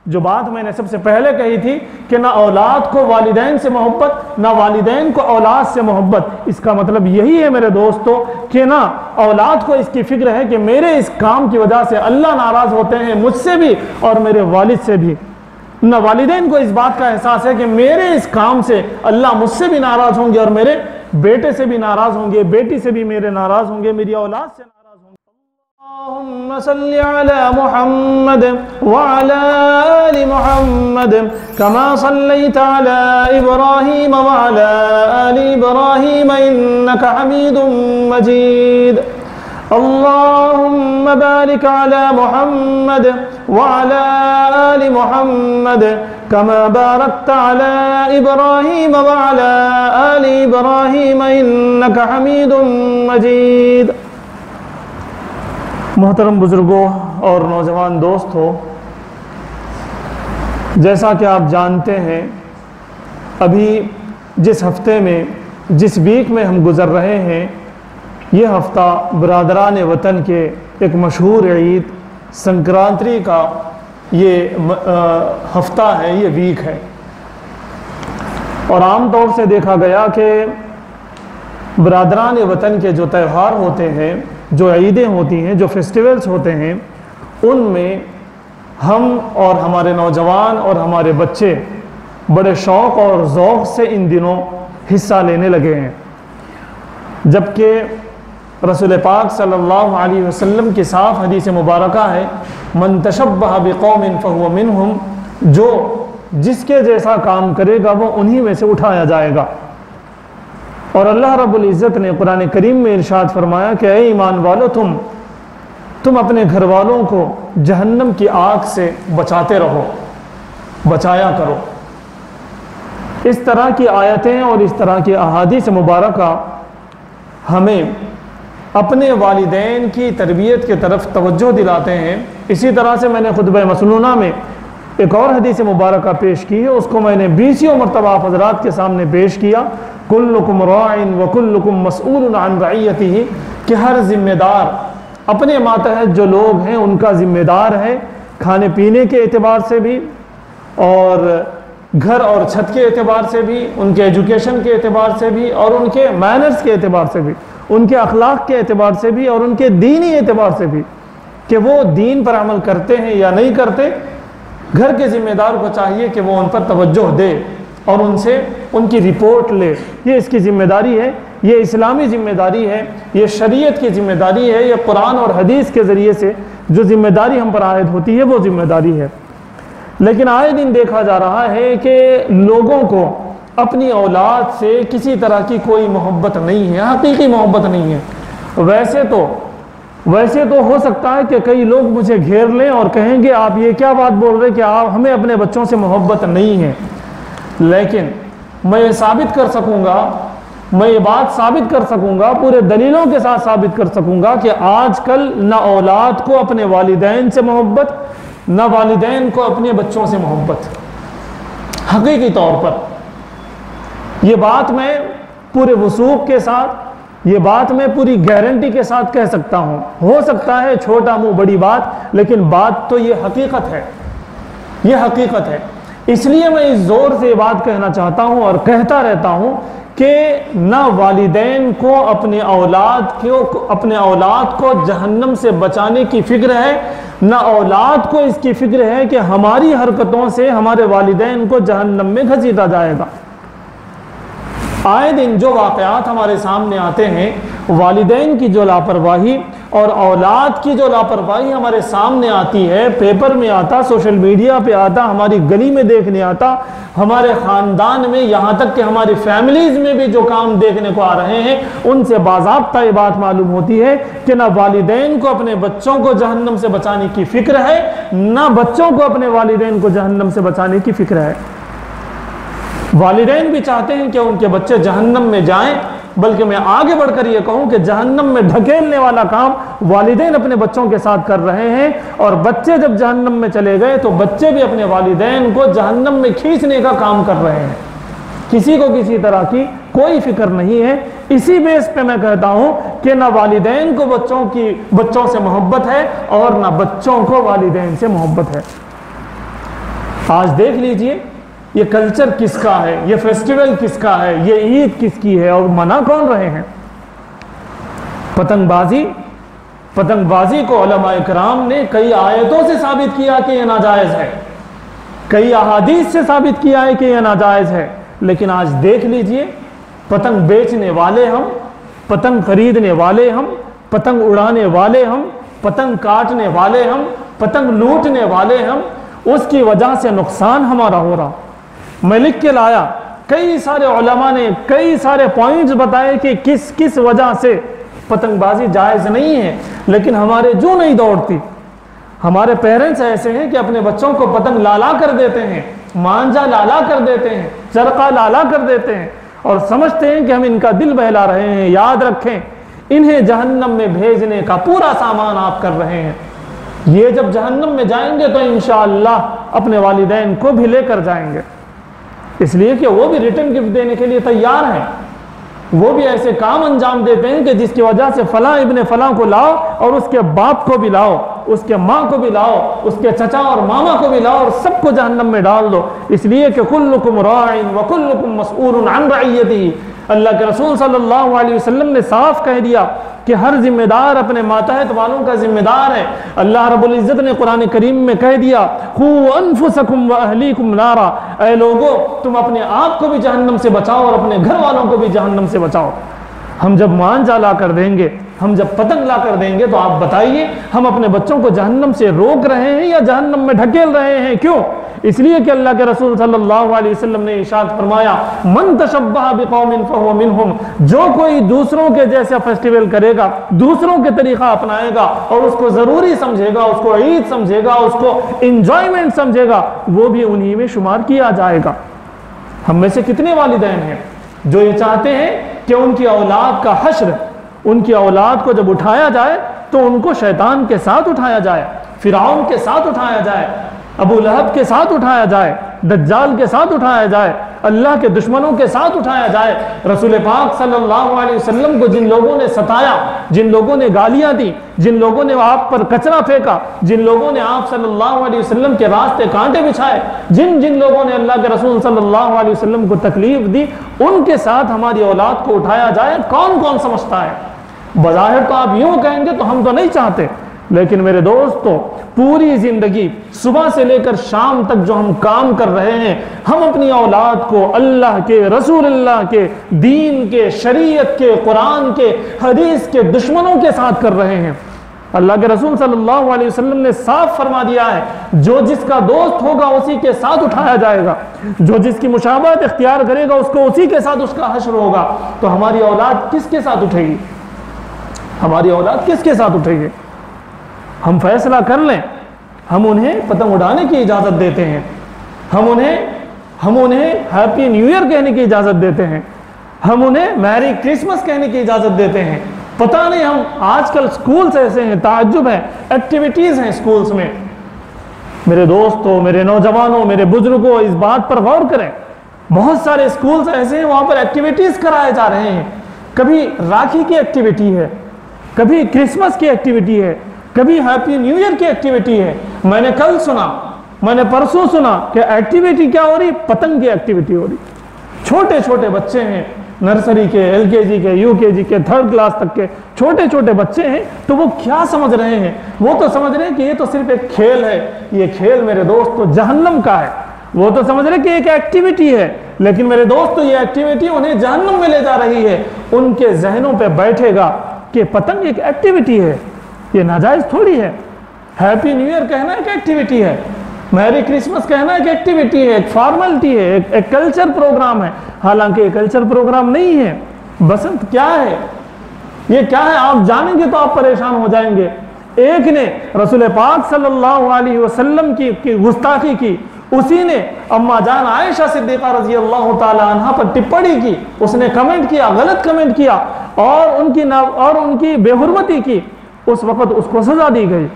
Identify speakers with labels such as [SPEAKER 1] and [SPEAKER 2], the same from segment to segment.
[SPEAKER 1] जो बात मैंने सबसे पहले कही थी कि ना औलाद को वालिदैन से मोहब्बत, ना वालिदैन को औलाद से मोहब्बत, इसका मतलब यही है मेरे दोस्तों कि ना औलाद को इसकी फिक्र है कि मेरे इस काम की वजह से अल्लाह नाराज़ होते हैं मुझसे भी और मेरे वालिद से भी। ना वालिदैन को इस बात का एहसास है कि मेरे इस काम से अल्लाह मुझसे भी नाराज़ होंगे और मेरे बेटे से भी नाराज़ होंगे, बेटी से भी मेरे नाराज़ होंगे, मेरी औलाद से नाराज़ होंगे। अल्लाहुम्मा सल्लि अला मुहम्मद व अला आलि मुहम्मद कमा सल्लैता अला इब्राहीम व अला आलि इब्राहीम इन्नका हमीदुम मजीद। अल्लाहुम्मा बारिक अला मुहम्मद व अला आलि मुहम्मद कमा बारकता अला इब्राहीम व अला आलि इब्राहीम इन्नका हमीदुम मजीद। मोहतरम बुजुर्गों और नौजवान दोस्तों, जैसा कि आप जानते हैं, अभी जिस हफ्ते में, जिस वीक में हम गुज़र रहे हैं, ये हफ्ता बरादरान वतन के एक मशहूर ईद संक्रांति का ये हफ्ता है, ये वीक है। और आम तौर से देखा गया कि बरादरान वतन के जो त्यौहार होते हैं, जो ईदें होती हैं, जो फेस्टिवल्स होते हैं, उनमें हम और हमारे नौजवान और हमारे बच्चे बड़े शौक़ और ज़ौक़ से इन दिनों हिस्सा लेने लगे हैं। जबकि रसूल पाक सल्लल्लाहु अलैहि वसल्लम की साफ़ हदीस मुबारका है, मन तशब्बह बिक़ौमिन फ़हुव मिनहुम, जो जिसके जैसा काम करेगा वो उन्हीं में से उठाया जाएगा। और अल्लाह रब्बुल इज़्ज़त ने कुरान करीम में इरशाद फरमाया कि ऐ ईमान वालो, तुम अपने घर वालों को जहन्नम की आग से बचाते रहो, बचाया करो। इस तरह की आयतें और इस तरह की अहादीस मुबारका हमें अपने वालिदैन की तरबियत की तरफ तवज्जो दिलाते हैं। इसी तरह से मैंने खुतबा मसनूना में एक और हदीस मुबारका पेश की है, उसको मैंने 20 मरतबा आप हज़रात के सामने पेश किया। कुल्लुकुम राइन व कुल्लुकुम मसऊलुन अन रइयतिही, कि हर जिम्मेदार अपने मातहत जो लोग हैं उनका ज़िम्मेदार है, खाने पीने के एतबार से भी और घर और छत के एतबार से भी, उनके एजुकेशन के एतबार से भी और उनके मैनर्स के एतबार से भी, उनके अखलाक के एतबार से भी और उनके दीनी एतबार से भी, कि वो दीन पर अमल करते हैं या नहीं करते। घर के ज़िम्मेदार को चाहिए कि वो उन पर तवज्जो दे और उनसे उनकी रिपोर्ट ले। ये इसकी ज़िम्मेदारी है, ये इस्लामी ज़िम्मेदारी है, ये शरीयत की ज़िम्मेदारी है, ये कुरान और हदीस के ज़रिए से जो ज़िम्मेदारी हम पर आयद होती है वो ज़िम्मेदारी है। लेकिन आए दिन देखा जा रहा है कि लोगों को अपनी औलाद से किसी तरह की कोई मोहब्बत नहीं है, हकीकी मोहब्बत नहीं है। वैसे तो हो सकता है कि कई लोग मुझे घेर लें और कहेंगे आप ये क्या बात बोल रहे कि आप हमें अपने बच्चों से मोहब्बत नहीं है। लेकिन मैं ये साबित कर सकूँगा, मैं ये बात साबित कर सकूँगा, पूरे दलीलों के साथ साबित कर सकूँगा कि आजकल न औलाद को अपने वालिदैन से मोहब्बत, न वालिदैन को अपने बच्चों से मोहब्बत, हकीकी तौर पर। ये बात मैं पूरे वसूख के साथ, ये बात मैं पूरी गारंटी के साथ कह सकता हूँ। हो सकता है छोटा मुंह बड़ी बात, लेकिन बात तो ये हकीकत है, ये हकीकत है। इसलिए मैं इस ज़ोर से ये बात कहना चाहता हूँ और कहता रहता हूँ कि ना वालिदैन को अपने औलाद को जहन्नम से बचाने की फ़िक्र है, ना औलाद को इसकी फ़िक्र है कि हमारी हरकतों से हमारे वालिदैन को जहन्नम में घसीटा जाएगा। आए दिन जो वाक़यात हमारे सामने आते हैं, वालिदैन की जो लापरवाही और औलाद की जो लापरवाही हमारे सामने आती है, पेपर में आता, सोशल मीडिया पे आता, हमारी गली में देखने आता, हमारे ख़ानदान में, यहाँ तक कि हमारी फैमिलीज़ में भी जो काम देखने को आ रहे हैं, उनसे बाज़ाब्ता ये बात मालूम होती है कि ना वालिदैन को अपने बच्चों को जहन्नम से बचाने की फ़िक्र है, ना बच्चों को अपने वालिदैन को जहन्नम से बचाने की फ़िक्र है। वालिदैन भी चाहते हैं कि उनके बच्चे जहन्नम में जाएं, बल्कि मैं आगे बढ़कर यह कहूं कि जहन्नम में ढकेलने वाला काम वालिदैन अपने बच्चों के साथ कर रहे हैं। और बच्चे जब जहन्नम में चले गए तो बच्चे भी अपने वालिदैन को जहन्नम में खींचने का काम कर रहे हैं। किसी को किसी तरह की कोई फिक्र नहीं है। इसी बेस पे मैं कहता हूं कि ना वालिदैन को बच्चों से मोहब्बत है और ना बच्चों को वालिदैन से मोहब्बत है। आज देख लीजिए ये कल्चर किसका है, ये फेस्टिवल किसका है, ये ईद किसकी है और मना कौन रहे हैं? पतंगबाजी। पतंगबाजी को उलमाए किराम ने कई आयतों से साबित किया कि यह नाजायज है, कई अहादीस से साबित किया है कि यह नाजायज है। लेकिन आज देख लीजिए, पतंग बेचने वाले हम, पतंग खरीदने वाले हम, पतंग उड़ाने वाले हम, पतंग काटने वाले हम, पतंग लूटने वाले हम, उसकी वजह से नुकसान हमारा हो रहा। मैं लिख के लाया, कई सारे उलमा ने कई सारे पॉइंट्स बताए कि किस किस वजह से पतंगबाजी जायज़ नहीं है, लेकिन हमारे जो नहीं दौड़ती। हमारे पेरेंट्स ऐसे हैं कि अपने बच्चों को पतंग लाला कर देते हैं, मांझा लाला कर देते हैं, चरखा लाला कर देते हैं और समझते हैं कि हम इनका दिल बहला रहे हैं। याद रखें, इन्हें जहन्नम में भेजने का पूरा सामान आप कर रहे हैं। ये जब जहन्नम में जाएंगे तो इंशाअल्लाह अपने वालिदैन को भी लेकर जाएंगे, इसलिए कि वो भी रिटर्न गिफ्ट देने के लिए तैयार हैं। वो भी ऐसे काम अंजाम देते हैं कि जिसकी वजह से फलां इब्ने फलां को लाओ और उसके बाप को भी लाओ, उसके माँ को भी लाओ, उसके चचा और मामा को भी लाओ और सबको जहन्नम में डाल दो। इसलिए कि कुल्लुकुम राइन व कुल्लुकुम मसऊलुन अन रइयतिही। अल्लाह के रसूल सल्लल्लाहु अलैहि वसल्लम ने साफ कह दिया कि हर जिम्मेदार अपने मातहत वालों का जिम्मेदार है। अल्लाह रब्बुल इज़्ज़त ने कुरान करीम में कह दिया, खू अनफुसकुम व अहलीकुम नारा, ऐ लोगो तुम अपने आप को भी जहन्नम से बचाओ और अपने घर वालों को भी जहन्नम से बचाओ। हम जब मांझा ला कर देंगे, हम जब पतंग ला कर देंगे, तो आप बताइए हम अपने बच्चों को जहन्नम से रोक रहे हैं या जहन्नम में ढकेल रहे हैं? क्यों? इसलिए कि अल्लाह के रसूल सल्लल्लाहु अलैहि वसल्लम ने इरशाद फरमाया, मन तशब्बह बिकौमिन फहुव मिनहुम। जो कोई दूसरों के जैसा फेस्टिवल करेगा, दूसरों के तरीका अपनाएगा और उसको जरूरी समझेगा, उसको ईद समझेगा, उसको इंजॉयमेंट समझेगा, वो भी उन्हीं में शुमार किया जाएगा। हम में से कितने वालिदैन हैं जो ये चाहते हैं कि उनकी औलाद का हश्र, उनकी औलाद को जब उठाया जाए तो उनको शैतान के साथ उठाया जाए, फिरौन के साथ उठाया जाए, अबू लहब के साथ उठाया जाए, दज्जाल के साथ उठाया जाए, अल्लाह के दुश्मनों के साथ उठाया जाए। रसूल पाक सल्लल्लाहु अलैहि वसल्लम को जिन लोगों ने सताया, जिन लोगों ने गालियां दी, जिन लोगों ने आप पर कचरा फेंका, जिन लोगों ने आप सल्लल्लाहु अलैहि वसल्लम के रास्ते कांटे बिछाए, जिन जिन लोगों ने अल्लाह के रसूल सल्लल्लाहु अलैहि वसल्लम को तकलीफ दी, उनके साथ हमारी औलाद को उठाया जाए, कौन कौन समझता है? बज़ाहिर तो आप यूं कहेंगे तो हम तो नहीं चाहते, लेकिन मेरे दोस्तों पूरी जिंदगी सुबह से लेकर शाम तक जो हम काम कर रहे हैं, हम अपनी औलाद को अल्लाह के, रसूलुल्लाह के, दीन के, शरीयत के, कुरान के, हदीस के दुश्मनों के साथ कर रहे हैं। अल्लाह के रसूल सल्लल्लाहु अलैहि वसल्लम ने साफ फरमा दिया है, जो जिसका दोस्त होगा उसी के साथ उठाया जाएगा, जो जिसकी मुशाबहत इख्तियार करेगा उसको उसी के साथ उसका हश्र होगा। तो हमारी औलाद किसके साथ उठेगी? हमारी औलाद किसके साथ उठेगी? हम फैसला कर लें। हम उन्हें पतंग उड़ाने की इजाज़त देते हैं, हम उन्हें हैप्पी न्यू ईयर कहने की इजाज़त देते हैं, हम उन्हें मैरी क्रिसमस कहने की इजाज़त देते हैं। पता नहीं, हम आजकल स्कूल्स ऐसे हैं, ताज्जुब है, एक्टिविटीज़ हैं स्कूल्स में। मेरे दोस्तों, मेरे नौजवानों, मेरे बुजुर्गों, इस बात पर गौर करें। बहुत सारे स्कूल्स ऐसे हैं वहाँ पर एक्टिविटीज़ कराए जा रहे हैं। कभी राखी की एक्टिविटी है, कभी क्रिसमस की एक्टिविटी है, कभी हैप्पी न्यू ईयर की एक्टिविटी है। मैंने कल सुना, मैंने परसों सुना कि एक्टिविटी क्या हो रही? पतंग की एक्टिविटी हो रही। छोटे छोटे बच्चे हैं, नर्सरी के, एलकेजी के, यूकेजी के, 3rd क्लास तक के छोटे छोटे बच्चे हैं, तो वो क्या समझ रहे हैं? वो तो समझ रहे हैं कि ये तो सिर्फ एक खेल है। ये खेल मेरे दोस्तों जहन्नम का है। वो तो समझ रहे कि एक एक्टिविटी है, लेकिन मेरे दोस्तों ये एक्टिविटी उन्हें जहन्नम में ले जा रही है। उनके जहनों पे बैठेगा कि पतंग एक एक्टिविटी है, ये नाजायज थोड़ी है। हैप्पी न्यू ईयर कहना एक एक्टिविटी है, मैरी क्रिसमस कहना एक एक्टिविटी है, एक फॉर्मेलिटी है, एक कल्चर प्रोग्राम है। हालांकि ये कल्चर प्रोग्राम नहीं है। बसंत क्या है? ये क्या है? आप जानेंगे तो आप परेशान हो जाएंगे। एक ने रसूल पाक सल्लल्लाहु अलैहि वसल्लम की गुस्ताखी की, उसी ने अम्मा जान आयशा सिद्दीक़ा रज़ी अल्लाह ताला अन्हा पर टिप्पणी की, उसने कमेंट किया, गलत कमेंट किया और उनकी बेहुरमती की। उस वक्त उसको सजा दी गई।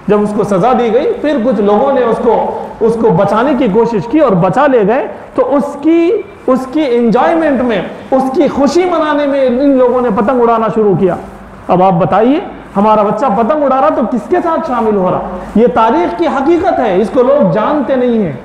[SPEAKER 1] जब उसको सजा दी गई, फिर कुछ लोगों ने उसको बचाने की कोशिश की और बचा ले गए। तो उसकी एंजॉयमेंट में, उसकी खुशी मनाने में इन लोगों ने पतंग उड़ाना शुरू किया। अब आप बताइए, हमारा बच्चा पतंग उड़ा रहा तो किसके साथ शामिल हो रहा? ये तारीख की हकीकत है, इसको लोग जानते नहीं हैं।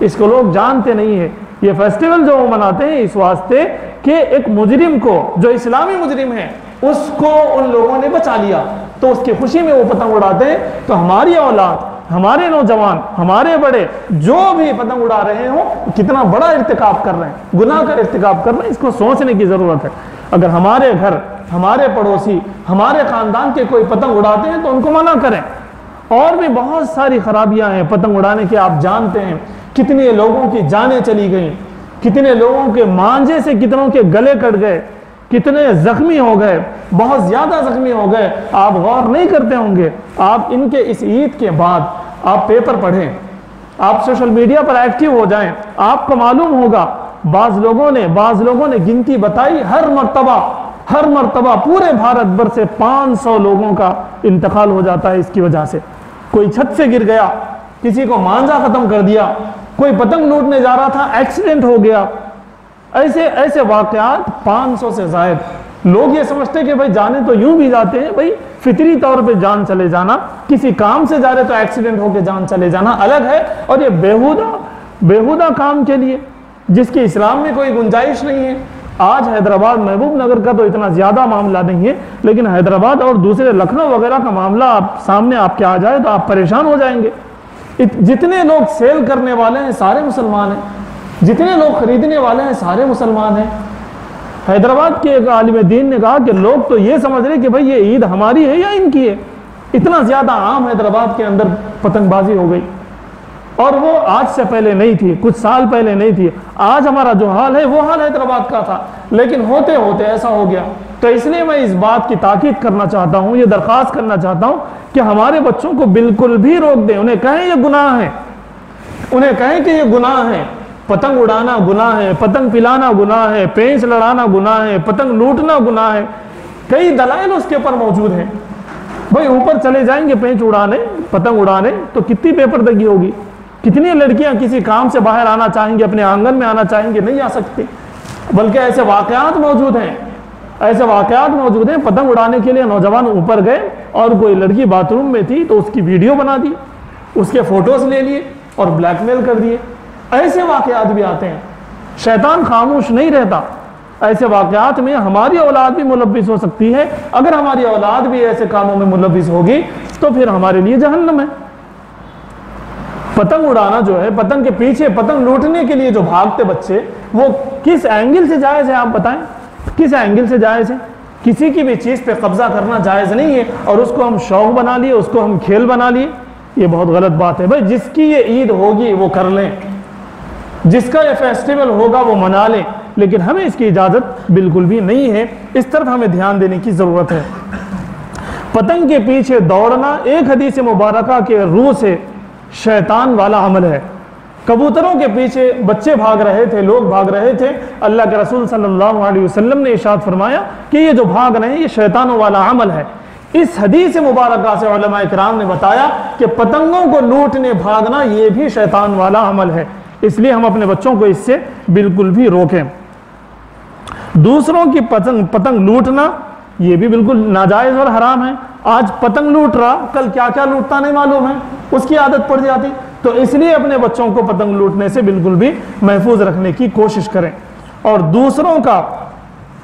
[SPEAKER 1] इसको लोग जानते नहीं है। ये फेस्टिवल जो वो मनाते हैं इस वास्ते कि एक मुजरिम को, जो इस्लामी मुजरिम है, उसको उन लोगों ने बचा लिया, तो उसकी खुशी में वो पतंग उड़ाते हैं। तो हमारी औलाद, हमारे नौजवान, हमारे बड़े जो भी पतंग उड़ा रहे हो, कितना बड़ा इर्तिकाब कर रहे हैं, गुनाह का इर्तिकाब कर रहे हैं, इसको सोचने की ज़रूरत है। अगर हमारे घर, हमारे पड़ोसी, हमारे ख़ानदान के कोई पतंग उड़ाते हैं तो उनको मना करें। और भी बहुत सारी खराबियां हैं पतंग उड़ाने की। आप जानते हैं कितने लोगों की जानें चली गई, कितने लोगों के मांझे से कितनों के गले कट गए, कितने जख्मी हो गए, बहुत ज़्यादा जख्मी हो गए। आप गौर नहीं करते होंगे। आप इनके इस ईद के बाद आप पेपर पढ़ें, आप सोशल मीडिया पर एक्टिव हो जाएं, आपको मालूम होगा बाज़ लोगों ने गिनती बताई, हर मर्तबा पूरे भारत भर से 500 लोगों का इंतकाल हो जाता है इसकी वजह से। कोई छत से गिर गया, किसी को मांझा खत्म कर दिया, कोई पतंग लूटने जा रहा था, एक्सीडेंट हो गया। ऐसे वाकयात 500 से ज़ायद। लोग ये समझते हैं कि भाई जाने तो यूं भी जाते हैं, भाई फितरी तौर पे जान चले जाना, किसी काम से जा रहे तो एक्सीडेंट होकर जान चले जाना अलग है। और ये बेहुदा काम के लिए जिसकी इस्लाम में कोई गुंजाइश नहीं है। आज हैदराबाद, महबूब नगर का तो इतना ज़्यादा मामला नहीं है, लेकिन हैदराबाद और दूसरे लखनऊ वगैरह का मामला आप सामने आपके आ जाए तो आप परेशान हो जाएंगे। जितने लोग सेल करने वाले हैं सारे मुसलमान हैं, जितने लोग खरीदने वाले हैं सारे मुसलमान हैं। हैदराबाद के एक आलिम दीन ने कहा कि लोग तो ये समझ रहे कि भाई ये ईद हमारी है या इनकी है। इतना ज़्यादा आम हैदराबाद के अंदर पतंगबाजी हो गई, और वो आज से पहले नहीं थी, कुछ साल पहले नहीं थी। आज हमारा जो हाल है वो हाल हैदराबाद का था, लेकिन होते होते ऐसा हो गया। तो इसलिए मैं इस बात की ताकीद करना चाहता हूँ, ये दरख्वास्त करना चाहता हूँ कि हमारे बच्चों को बिल्कुल भी रोक दें। उन्हें कहें ये गुनाह है, उन्हें कहें कि ये गुनाह है, पतंग उड़ाना गुनाह है, पतंग पिलाना गुनाह है, पेंच लड़ाना गुनाह है, पतंग लूटना गुनाह है। कई दलाइल उसके ऊपर मौजूद हैं। भाई ऊपर चले जाएंगे पेंच उड़ाने, पतंग उड़ाने, तो कितनी पेपरदगी होगी। कितनी लड़कियां किसी काम से बाहर आना चाहेंगी, अपने आंगन में आना चाहेंगे, नहीं आ सकती। बल्कि ऐसे वाकयात मौजूद हैं, पतंग उड़ाने के लिए नौजवान ऊपर गए और कोई लड़की बाथरूम में थी तो उसकी वीडियो बना दी, उसके फोटोज ले लिए और ब्लैकमेल कर दिए। ऐसे वाकयात भी आते हैं। शैतान खामोश नहीं रहता। ऐसे वाकयात में हमारी औलाद भी मुलव्विस हो सकती है। अगर हमारी औलाद भी ऐसे कामों में मुलव्विस होगी तो फिर हमारे लिए जहन्नम है। पतंग उड़ाना जो है, पतंग के पीछे, पतंग लूटने के लिए जो भागते बच्चे, वो किस एंगल से जायज़ है? आप बताएं, किस एंगल से जायज़ है? किसी की भी चीज़ पे कब्जा करना जायज़ नहीं है, और उसको हम शौक बना लिए, उसको हम खेल बना लिए, ये बहुत गलत बात है। भाई जिसकी ये ईद होगी वो कर लें, जिसका ये फेस्टिवल होगा वो मना लें, लेकिन हमें इसकी इजाज़त बिल्कुल भी नहीं है। इस तरफ हमें ध्यान देने की ज़रूरत है। पतंग के पीछे दौड़ना एक हदीस मुबारका के रूह से शैतान वाला अमल है। कबूतरों के पीछे बच्चे भाग रहे थे, लोग भाग रहे थे। अल्लाह के रसूल सल्लल्लाहु अलैहि वसल्लम ने इरशाद फरमाया कि ये जो भाग रहे हैं ये शैतानों वाला अमल है। इस हदीस मुबारका से उलमा इकराम ने बताया कि पतंगों को लूटने भागना ये भी शैतान वाला अमल है। इसलिए हम अपने बच्चों को इससे बिल्कुल भी रोकें। दूसरों की पतंग लूटना ये भी बिल्कुल नाजायज़ और हराम है। आज पतंग लूट रहा, कल क्या क्या लूटता नहीं मालूम है, उसकी आदत पड़ जाती। तो इसलिए अपने बच्चों को पतंग लूटने से बिल्कुल भी महफूज रखने की कोशिश करें। और दूसरों का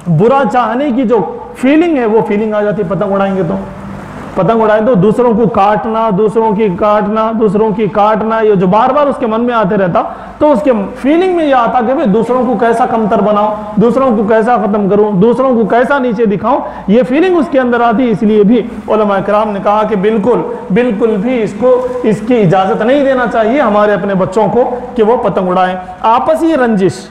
[SPEAKER 1] बुरा चाहने की जो फीलिंग है वो फीलिंग आ जाती। पतंग उड़ाएंगे तो, पतंग उड़ाए तो दूसरों को काटना, दूसरों की काटना, ये जो बार बार उसके मन में आते रहता, तो उसके फीलिंग में ये आता कि भाई दूसरों को कैसा कमतर बनाऊं, दूसरों को कैसा खत्म करूं, दूसरों को कैसा नीचे दिखाऊं, ये फीलिंग उसके अंदर आती। इसलिए भी उलमा इकराम ने कहा कि बिल्कुल भी इसकी इजाज़त नहीं देना चाहिए हमारे अपने बच्चों को कि वो पतंग उड़ाएं। आपसी रंजिश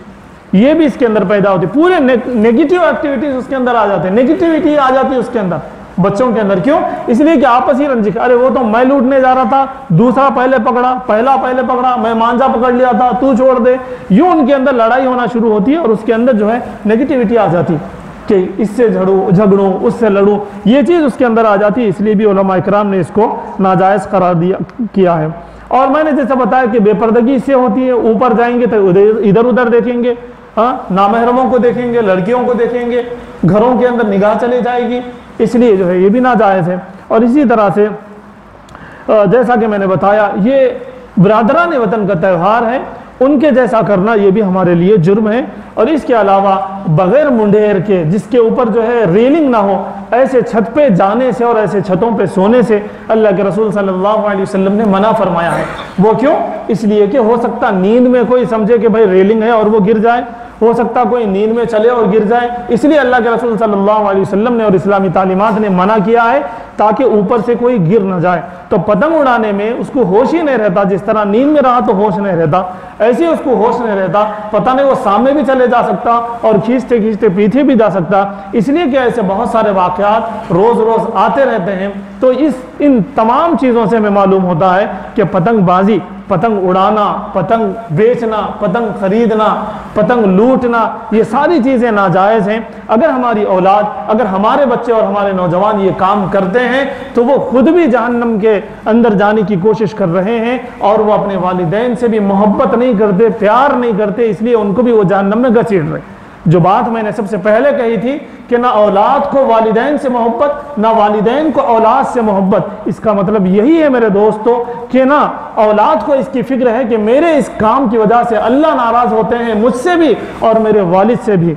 [SPEAKER 1] ये भी इसके अंदर पैदा होती, पूरे नेगेटिव एक्टिविटीज उसके अंदर आ जाते हैं, नेगेटिविटी आ जाती है उसके अंदर, बच्चों के अंदर। क्यों? इसलिए कि आपसी रंजिश, अरे वो तो मैं लूटने जा रहा था, दूसरा पहले पकड़ा, मैं मांझा पकड़ लिया था, तू छोड़ दे। यूं उनके अंदर लड़ाई होना शुरू होती है और उसके अंदर जो है नेगेटिविटी आ जाती कि इससे झगड़ूं, उससे लड़ूं, ये चीज़ उसके अंदर आ जाती है। इसलिए भी उलमा इकराम ने इसको नाजायज़ करार किया है। और मैंने जैसा बताया कि बेपर्दगी इससे होती है, ऊपर जाएंगे तो इधर उधर देखेंगे, हाँ, नामहरमों को देखेंगे, लड़कियों को देखेंगे, घरों के अंदर निगाह चली जाएगी। इसलिए जो है ये भी नाजायज़ है। और इसी तरह से जैसा कि मैंने बताया, ये बिरादरान वतन का त्यौहार है, उनके जैसा करना ये भी हमारे लिए जुर्म है। और इसके अलावा बगैर मुंडेर के, जिसके ऊपर जो है रेलिंग ना हो, ऐसे छत पे जाने से और ऐसे छतों पे सोने से अल्लाह के रसूल सल्लल्लाहु अलैहि वसल्लम ने मना फरमाया है। वो क्यों? इसलिए कि हो सकता नींद में कोई समझे कि भाई रेलिंग है और वो गिर जाए, हो सकता कोई नींद में चले और गिर जाए, इसलिए अल्लाह के रसूल सल्लल्लाहु अलैहि वसल्लम ने और इस्लामी तालीमात ने मना किया है ताकि ऊपर से कोई गिर न जाए। तो पतंग उड़ाने में उसको होश ही नहीं रहता, जिस तरह नींद में रहा तो होश नहीं रहता, ऐसे ही उसको होश नहीं रहता, पता नहीं वो सामने भी चले जा सकता और खींचते खींचते पीछे भी जा सकता। इसलिए कि ऐसे बहुत सारे वाक़यात रोज़ रोज़ आते रहते हैं। तो इन तमाम चीज़ों से हमें मालूम होता है कि पतंगबाजी, पतंग उड़ाना, पतंग बेचना, पतंग खरीदना, पतंग लूटना, ये सारी चीज़ें नाजायज़ हैं। अगर हमारी औलाद, अगर हमारे बच्चे और हमारे नौजवान ये काम करते हैं तो वो खुद भी जहन्नम के अंदर जाने की कोशिश कर रहे हैं और वो अपने वालिदैन से भी मोहब्बत नहीं करते, प्यार नहीं करते, इसलिए उनको भी वो जहन्नम में घसीट रहे। जो बात मैंने सबसे पहले कही थी कि ना औलाद को वालिदैन से मोहब्बत, ना वालिदैन को औलाद से मोहब्बत, इसका मतलब यही है मेरे दोस्तों कि ना औलाद को इसकी फिक्र है कि मेरे इस काम की वजह से अल्लाह नाराज़ होते हैं मुझसे भी और मेरे वालिद से भी।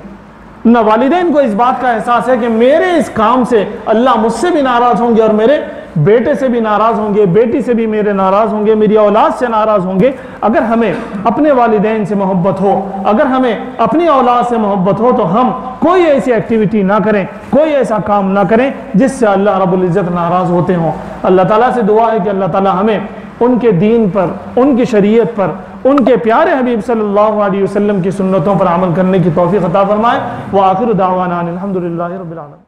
[SPEAKER 1] ना वालिदैन को इस बात का एहसास है कि मेरे इस काम से अल्लाह मुझसे भी नाराज़ होंगे और मेरे बेटे से भी नाराज़ होंगे, बेटी से भी मेरे नाराज़ होंगे, मेरी औलाद से नाराज़ होंगे। अगर हमें अपने वालिदैन से मोहब्बत हो, अगर हमें अपनी औलाद से मोहब्बत हो, तो हम कोई ऐसी एक्टिविटी ना करें, कोई ऐसा काम ना करें जिससे अल्लाह रब्बुल इज़्ज़त नाराज़ होते हों। अल्लाह ताला से दुआ है कि अल्लाह ताला हमें उनके दीन पर, उनकी शरीयत पर, उनके प्यारे हबीब सल्लल्लाहु अलैहि वसल्लम की सुन्नतों पर अमल करने की तौफीक अता फरमाए। व आखिर दावाना अनिल हम्दुलिल्लाहि रब्बिल आलमीन।